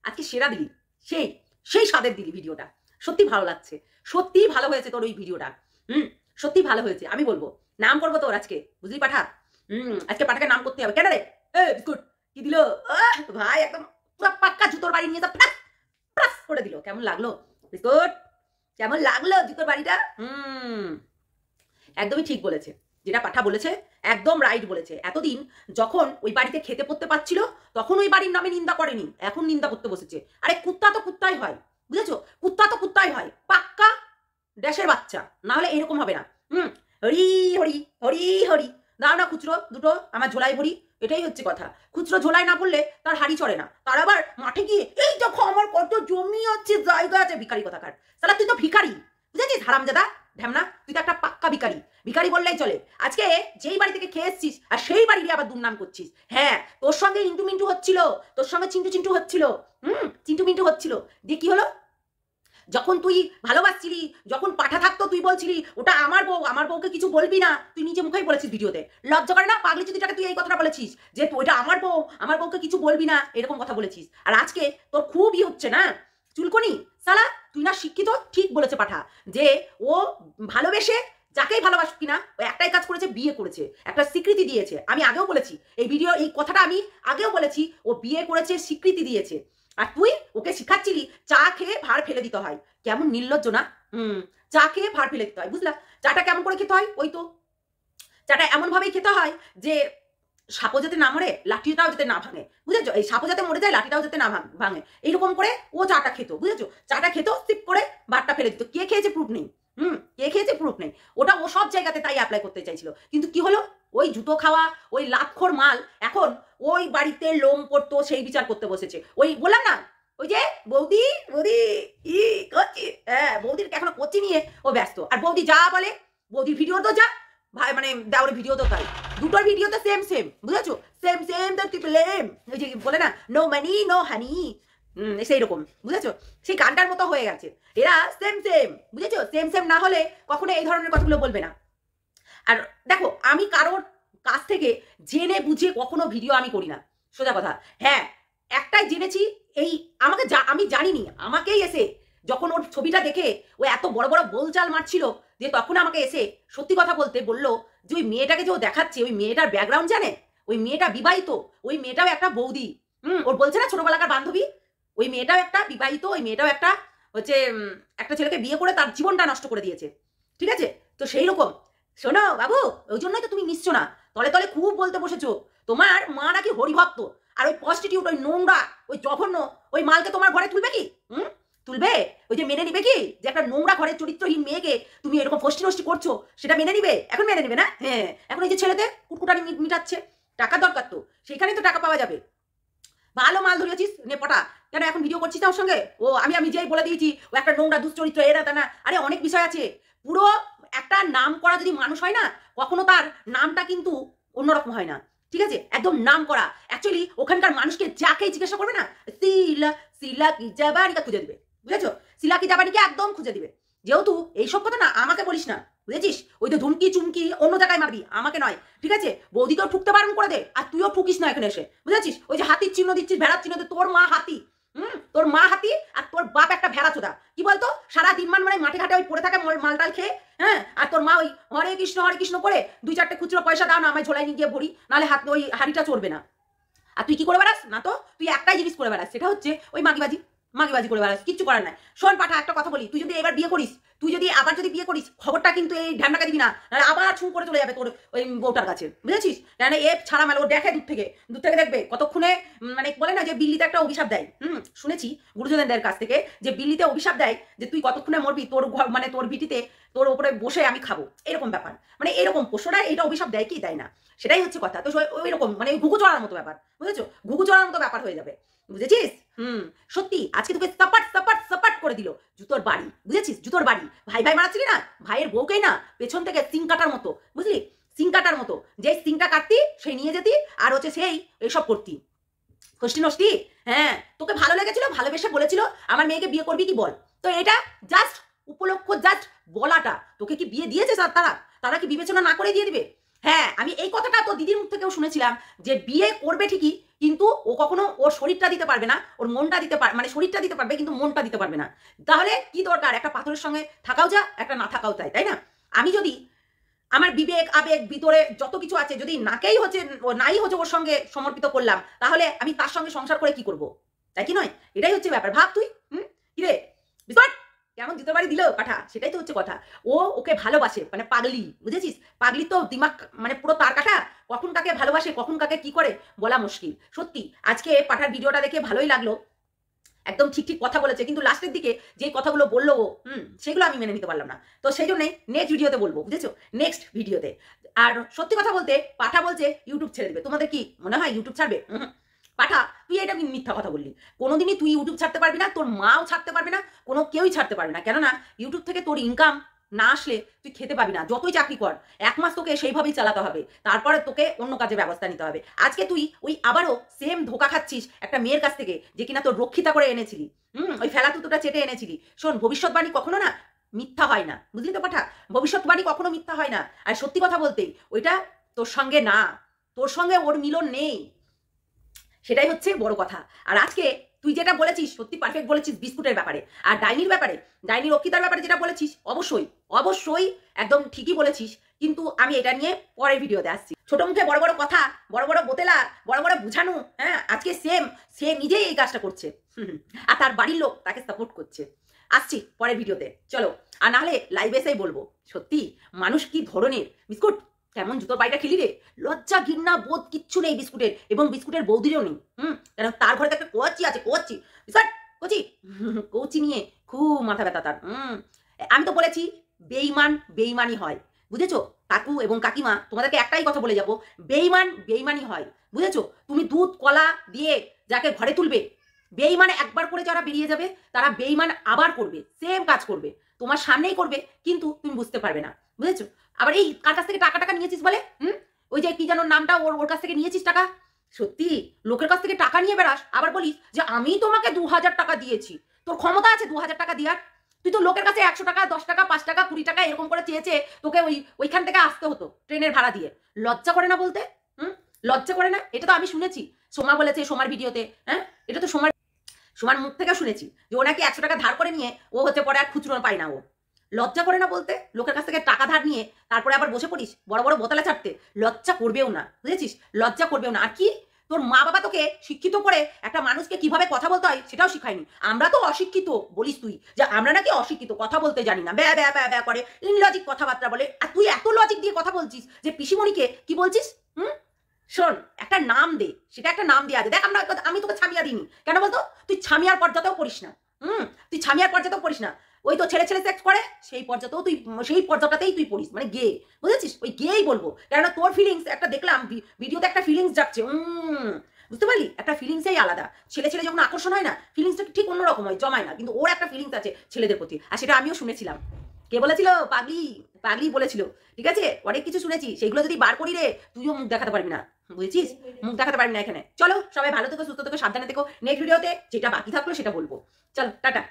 আজকে সেরা দিলি, সেই সেই স্বাদের দিলি ভিডিওটা। সত্যি ভালো লাগছে, সত্যি ভালো হয়েছে তোর ওই ভিডিওটা। সত্যি ভালো হয়েছে। আমি বলবো নাম করবো তোর আজকে, বুঝলি পাঠা? আজকে পাঠাকে নাম করতে হবে। কেন রে বিস্কুট কি দিল ভাই? একদম পুরো পাক্কা জুতোর বাড়ি নিয়ে করে দিল। কেমন লাগলো বিস্কুট? কেমন লাগলো জুতোর বাড়িটা? একদমই ঠিক বলেছে, যেটা পাঠা বলেছে একদম রাইট বলেছে। এতদিন যখন ওই বাড়িতে খেতে পড়তে পারছিল তখন ওই বাড়ির নামে নিন্দা করেনি, এখন নিন্দা করতে বসেছে। আরে কুত্তা তো কুত্তাই হয়, বুঝেছো? কুত্তা তো কুত্তাই হয়, পাক্কা ড্যাশের বাচ্চা, না হলে এরকম হবে না। হরি হরি হরি হরি। দাও না খুচরো দুটো আমার ঝোলাই ভরি, এটাই হচ্ছে কথা। খুচরো ঝোলাই না পড়লে তার হাড়ি চড়ে না। তার আবার মাঠে গিয়ে এই দেখো আমার কত জমি আছে, জায়গা আছে। ভিখারি কথাকার সালা, তুই তো ভিখারি, বুঝেছিস? হারামজাদা ঢ্যামনা, তুই তো একটা পাক্কা ভিখারি। ভিখারি বললেই চলে। আজকে যেই বাড়ি থেকে খেয়ে এসছিস আর সেই বাড়ি আবার দুর্নাম করছিস। হ্যাঁ, তোর সঙ্গে ইন্টু মিন্টু হচ্ছিল, তোর সঙ্গে চিন্টু চিন্টু হচ্ছিল, চিন্টু মিন্টু হচ্ছিল। দিয়ে কি হলো? যখন তুই ভালোবাসছিলি, যখন পাঠা থাকতো তুই বলছিলি ওটা আমার বউ, আমার বউকে কিছু বলবি না। তুই নিজে মুখেই বলেছিস ভিডিওতে। লজ্জা করে না? পাগলি চুদিটাকে তুই এই কথাটা বলেছিস যে ওইটা আমার বউ, আমার বউকে কিছু বলবি না, এরকম কথা বলেছিস। আর আজকে তোর খুবই হচ্ছে না চুলকনি সালা। তুই না শিক্ষিত, ঠিক বলেছে পাঠা যে ও ভালোবেসে যাকেই ভালোবাসুক কিনা ও একটাই কাজ করেছে, বিয়ে করেছে, একটা স্বীকৃতি দিয়েছে। আমি আগেও বলেছি এই ভিডিও, এই কথাটা আমি আগেও বলেছি, ও বিয়ে করেছে, স্বীকৃতি দিয়েছে। আর তুই ওকে শিখাচ্ছিলি চা খেয়ে ভাড় ফেলে দিতে হয়। কেমন নির্লজ্জ না? চা খেয়ে ভাড় ফেলে দিতে হয়, বুঝলা? চাটা কেমন করে খেতে হয়? ওই তো চাটা এমন ভাবেই খেতে হয় যে সাপও যাতে না মরে, লাঠিটাও যাতে না ভাঙে, বুঝেছো? এই সাপও যাতে মরে যায়, লাঠিটাও যাতে না ভাঙে, এইরকম করে ও চাটা খেত, বুঝেছো? চাটা খেত, সিপ করে ভাতটা ফেলে দিত। কে খেয়েছে প্রুফ নেই। কে খেয়েছে প্রুফ নেই। ওটা ও সব জায়গাতে তাই অ্যাপ্লাই করতে চাইছিল। কিন্তু কি হলো? ওই জুতো খাওয়া, ওই লাতখোর মাল এখন ওই বাড়িতে লোম পড়তো, সেই বিচার করতে বসেছে। ওই বললাম না, ওই যে বৌদি বৌদি ই করছি, হ্যাঁ বৌদির এখনো করছি নিয়ে ও ব্যস্ত। আর বৌদি যা বলে, বৌদির ভিডিও তো যা ভাই, মানে দেওয়ার ভিডিও তো তাই, দুটোর ভিডিও তো সেম সেম, বুঝেছো? সেম সেম তো ট্রিপল এম, ওই যে বলে না নো মানি নো হানি, সেই রকম, বুঝেছো? সেই গানটার মতো হয়ে গেছে এরা, সেম সেম, বুঝেছো? সেম সেম না হলে কখনো এই ধরনের কথাগুলো বলবে না। আর দেখো, আমি কারোর কাছ থেকে জেনে বুঝে কখনো ভিডিও আমি করি না, সোজা কথা। হ্যাঁ, একটাই জেনেছি, এই আমাকে আমি জানিনি, আমাকেই এসে যখন ওর ছবিটা দেখে ও এত বড় বড় বোলচাল মারছিল, যে তখন আমাকে এসে সত্যি কথা বলতে বললো যে ওই মেয়েটাকে যে ও দেখাচ্ছে, ওই মেয়েটার ব্যাকগ্রাউন্ড জানে, ওই মেয়েটা বিবাহিত, ওই মেয়েটাও একটা বৌদি। ওর বলছে না ছোটবেলাকার বান্ধবী, ওই মেয়েটাও একটা বিবাহিত, ওই মেয়েটাও একটা হচ্ছে একটা ছেলেকে বিয়ে করে তার জীবনটা নষ্ট করে দিয়েছে, ঠিক আছে? তো সেই রকম শোনো বাবু, ওই জন্যই তো তুমি নিচ্ছ না, তলে তলে খুব বলতে বসেছো তোমার মা নাকি হরিভক্ত, আর ওই প্রস্টিটিউট, ওই নোংরা, ওই জঘন্য ওই মালকে তোমার ঘরে তুলবে কি? তুলবে? ওই যে মেনে নিবে কি যে একটা নোংরা ঘরের চরিত্রহীন মেয়েকে তুমি এরকম ফষ্টি নষ্টি করছো, সেটা মেনে নিবে? এখন মেনে নিবে না? হ্যাঁ, এখন এই যে ছেলেতে কুটকুটানি মিটাচ্ছে, টাকা দরকার তো, সেখানেই তো টাকা পাওয়া যাবে। ভালো মাল ধরিয়েছিস নেপটা, কেন এখন ভিডিও করছিস তার সঙ্গে? ও আমি যেই বলে দিয়েছি ও একটা নোংরা দুশ্চরিত্র, এরা তা না। আরে অনেক বিষয় আছে। পুরো একটা নাম করা যদি মানুষ হয় না, কখনো তার নামটা কিন্তু অন্যরকম হয় না, ঠিক আছে? একদম নাম করা। অ্যাকচুয়ালি ওখানকার মানুষকে যাকেই জিজ্ঞাসা করবে না, শিলা শিলা কি জাবানিকা খুঁজে দিবে, বুঝেছো? শিলা কি জাবানিকে একদম খুঁজে দিবে। যেহেতু এইসব কথা না আমাকে বলিস না, বুঝেছিস? ওই তো ধুমকি চুমকি অন্য জায়গায় মারবি, আমাকে নয়, ঠিক আছে? বৌদিকেও ঠুকতে বারণ করে দে, আর তুইও ঠুকিস না এখানে এসে, বুঝেছিস? ওই যে হাতির চিহ্ন দিচ্ছিস, ভেড়ার চিহ্ন দে, তোর মা হাতি, তোর মা হাতি আর তোর বাপ একটা ভেড়া চোদা। কি বলতো, সারা দিন মানে মাঠে ঘাটে ওই পড়ে থাকে মালটাল খেয়ে, হ্যাঁ? আর তোর মা ওই হরে কৃষ্ণ করে 2-4টে খুচরো পয়সা দাও না আমায় ঝোলাই নিয়ে গিয়ে ভরি, নাহলে হাত ওই হাড়িটা চড়বে না। আর তুই কি করে বেড়াস না? তো তুই একটাই জিনিস করে বেড়াস, সেটা হচ্ছে ওই মাগিবাজি করে বেড়াস, কিচ্ছু করার নাই। শোন পাঠা, একটা কথা বলি, তুই যদি এবার বিয়ে করিস, তুই যদি আবার বিয়ে করিস, খবরটা কিন্তু এই ঢ্যামনাকে দিবি না, আবার ছুঁ করে চলে যাবে তোর ওই বউটার কাছে, বুঝেছিস? কেন এ ছাড়া মেলে ও দেখে দূর থেকে দেখবে কতক্ষণে, মানে বলে না যে বিল্লিতে একটা অভিশাপ দেয়, শুনেছি গুরুজনদের কাছ থেকে যে বিল্লিতে অভিশাপ দেয় যে তুই কতক্ষণে মরবি, তোর ঘর মানে তোর ভিটিতে তোর উপরে বসে আমি খাবো, এরকম ব্যাপার। মানে এরকম পোষোরা এইটা অভিশাপ দেয় কি দেয় না, সেটাই হচ্ছে কথা। তো ওই রকম মানে ঘুঘু চড়ার মতো ব্যাপার, বুঝেছো? ঘুঘু চড়ার মতো ব্যাপার হয়ে যাবে, বুঝেছিস? সত্যি আজকে তোকে সাপাট সাপাট সাপাট করে দিল জুতোর বাড়ি, বুঝেছিস? জুতোর বাড়ি। ভাই মারাচ্ছিলি না, ভাইয়ের বউকেই না পেছন থেকে সিং কাটার মতো, বুঝলি? সিং কাটার মতো, যে সিংটা কাটতি সেই নিয়ে যেতি, আর হচ্ছে সেই এইসব করতি ফষ্টি নষ্টি। হ্যাঁ, তোকে ভালো লেগেছিল, ভালোবেসে বলেছিল আমার মেয়েকে বিয়ে করবি কি বল, তো এটা জাস্ট উপলক্ষ, জাস্ট বলাটা। তোকে কি বিয়ে দিয়েছে তারা? তারা কি বিবেচনা না করে দিয়ে দিবে? হ্যাঁ, আমি এই কথাটা তো দিদির মুখ থেকেও শুনেছিলাম যে বিয়ে করবে ঠিকই, কিন্তু ও কখনো ওর শরীরটা দিতে পারবে না, ওর মনটা দিতে পারবে, মানে শরীরটা দিতে পারবে কিন্তু মনটা দিতে পারবে না। তাহলে কি দরকার, একটা পাথরের সঙ্গে থাকাও যা, একটা না থাকাও তাই, তাই না? আমি যদি আমার বিবেক আবেগ ভিতরে যত কিছু আছে যদি নাকেই হচ্ছে নাই হচ্ছে ওর সঙ্গে সমর্পিত করলাম, তাহলে আমি তার সঙ্গে সংসার করে কি করব? তাই কি নয়? এটাই হচ্ছে ব্যাপার। ভাব তুই, কিরে বিস্কুট কেমন জুতোর বাড়ি দিল পাঠা, সেটাই তো হচ্ছে কথা। ও ওকে ভালোবাসে, মানে পাগলি, বুঝেছিস? পাগলি তো দিমাগ মানে পুরো তার কাটা, কখন কাকে ভালোবাসে কখন কাকে কি করে বলা মুশকিল। সত্যি আজকে পাঠার ভিডিওটা দেখে ভালোই লাগলো, একদম ঠিক ঠিক কথা বলেছে, কিন্তু লাস্টের দিকে যে কথাগুলো বললো ও সেগুলো আমি মেনে নিতে পারলাম না। তো সেই জন্যই নেক্সট ভিডিওতে বলবো, বুঝেছো? নেক্সট ভিডিওতে। আর সত্যি কথা বলতে পাঠা বলছে ইউটিউব ছেড়ে দেবে। তোমাদের কি মনে হয় ইউটিউব ছাড়বে? পাঠা তুই এটা মিথ্যা কথা বললি। কোনোদিনই তুই ইউটিউব ছাড়তে পারবি না, তোর মাও ছাড়তে পারবে না, কোনো কেউই ছাড়তে পারবে না। কেননা ইউটিউব থেকে তোর ইনকাম না আসলে তুই খেতে পাবি না। যতই চাকরি কর, 1 মাস তোকে সেইভাবেই চালাতে হবে, তারপরে তোকে অন্য কাজে ব্যবস্থা নিতে হবে। আজকে তুই ওই আবারও সেম ধোকা খাচ্ছিস একটা মেয়ের কাছ থেকে, যে কিনা তোর রক্ষিতা করে এনেছিলি, ওই ফেলা তুতুটা চেটে এনেছিলি। শোন, ভবিষ্যৎবাণী কখনো না মিথ্যা হয় না, বুঝলি তো পাঠা? ভবিষ্যৎবাণী কখনো মিথ্যা হয় না। আর সত্যি কথা বলতে ওইটা তোর সঙ্গে না, তোর সঙ্গে ওর মিলন নেই, সেটাই হচ্ছে বড় কথা। আর আজকে তুই যেটা বলেছিস সত্যি পারফেক্ট বলেছিস বিস্কুটের ব্যাপারে, আর ডাইনির ব্যাপারে, ডাইনি রক্ষিতার ব্যাপারে যেটা বলেছিস অবশ্যই অবশ্যই একদম ঠিকই বলেছিস। কিন্তু আমি এটা নিয়ে পরের ভিডিওতে আসছি। ছোট মুখে বড় বড় কথা, বড় বড় বোতেলা, বড় বড় বুঝানো, হ্যাঁ আজকে সে নিজেই এই কাজটা করছে, আর তার বাড়ির লোক তাকে সাপোর্ট করছে। আসছি পরের ভিডিওতে, চলো। আর নাহলে লাইভে এসেই বলবো সত্যি মানুষ কি ধরনের। বিস্কুট কেমন জুতোর বাড়িটা খেলি রে, লজ্জা ঘৃণা বোধ কিচ্ছু নেই বিস্কুটের, এবং বিস্কুটের বৌদিরও নেই। কেন তার ঘরে তো একটা কোচি আছে, কোচি বিস্কুট কোচি, কোচি নিয়ে খুব মাথা ব্যথা তার। আমি তো বলেছি বেইমান বেইমানি হয়, বুঝেছো? কাকু এবং কাকিমা তোমাদেরকে একটাই কথা বলে যাবো, বেইমান বেইমানি হয়, বুঝেছো? তুমি দুধ কলা দিয়ে যাকে ঘরে তুলবে, বেইমান একবার করে যারা বেরিয়ে যাবে তারা বেইমান আবার করবে, সেম কাজ করবে, তোমার সামনেই করবে, কিন্তু তুমি বুঝতে পারবে না, বুঝেছো? আবার এই কার কাছ থেকে টাকা নিয়েছিস বলে, ওই যে কি যেন নামটা, ওর কাছ থেকে নিয়েছিস টাকা। সত্যি লোকের কাছ থেকে টাকা নিয়ে বেড়াস, আবার বলিস যে আমি তোমাকে 2000 টাকা দিয়েছি। তোর ক্ষমতা আছে 2000 টাকা দেওয়ার? তুই তো লোকের কাছে 100 টাকা 10 টাকা 5 টাকা 20 টাকা এরকম করে চেয়েছে, তোকে ওইখান থেকে আসতে হতো ট্রেনের ভাড়া দিয়ে। লজ্জা করে না বলতে? লজ্জা করে না? এটা তো আমি শুনেছি, সোমা বলেছে সোমার ভিডিওতে। হ্যাঁ, এটা তো সোমার মুখ থেকে শুনেছি যে ও নাকি 100 টাকা ধার করে নিয়ে ও হচ্ছে পরে আর খুচরো পায় না। ও লজ্জা করে না বলতে? লোকের কাছ থেকে টাকা ধার নিয়ে তারপরে আবার বসে পড়িস বড় বড় বোতলে ছাড়তে, লজ্জা করবেও না, বুঝেছিস? লজ্জা করবেও না। আর কি তোর মা বাবা তোকে শিক্ষিত করে একটা মানুষকে কিভাবে কথা বলতে হয় সেটাও শিখায়নি। আমরা তো অশিক্ষিত বলিস তুই, যে আমরা নাকি অশিক্ষিত, কথা বলতে জানি না, ব্যা ব্যা ব্যা ব্যা করে ইনলজিক কথাবার্তা বলে। আর তুই এত লজিক দিয়ে কথা বলছিস যে পিসিমণিকে কি বলছিস? শোন, একটা নাম দে, সেটা একটা নাম দিয়ে আছে। দেখ আমি তোকে ছামিয়া দিইনি, কেন বলতো? তুই ছামিয়ার পর্যাতেও পড়িস না। তুই ছামিয়ার পর্যাতেও পড়িস না। ওই তো ছেলে ছেলে সেক্স করে সেই পর্যাটাতেই তুই পড়িস, মানে গে, বুঝেছিস? ওই গেই বলবো, কেননা তোর ফিলিংস একটা দেখলাম ভিডিওতে, একটা ফিলিংস যাচ্ছে, বুঝতে পারলি? একটা ফিলিংসই আলাদা। ছেলে ছেলে যখন আকর্ষণ হয় না, ফিলিংসটা ঠিক অন্যরকম হয়, জমায় না, কিন্তু ওর একটা ফিলিংস আছে ছেলেদের প্রতি, আর সেটা আমিও শুনেছিলাম। কে বলেছিল? পাগলি বলেছিল, ঠিক আছে? অনেক কিছু শুনেছি, সেইগুলো যদি বার করি রে তুইও মুখ দেখাতে পারবি না, বুঝেছিস? মুখ দেখাতে পারবি না এখানে। চলো সবাই ভালো থেকো, সুস্থ থেকো, সাবধানে থেকো। নেক্সট ভিডিওতে যেটা বাকি থাকলো সেটা বলবো। চলো টাটা।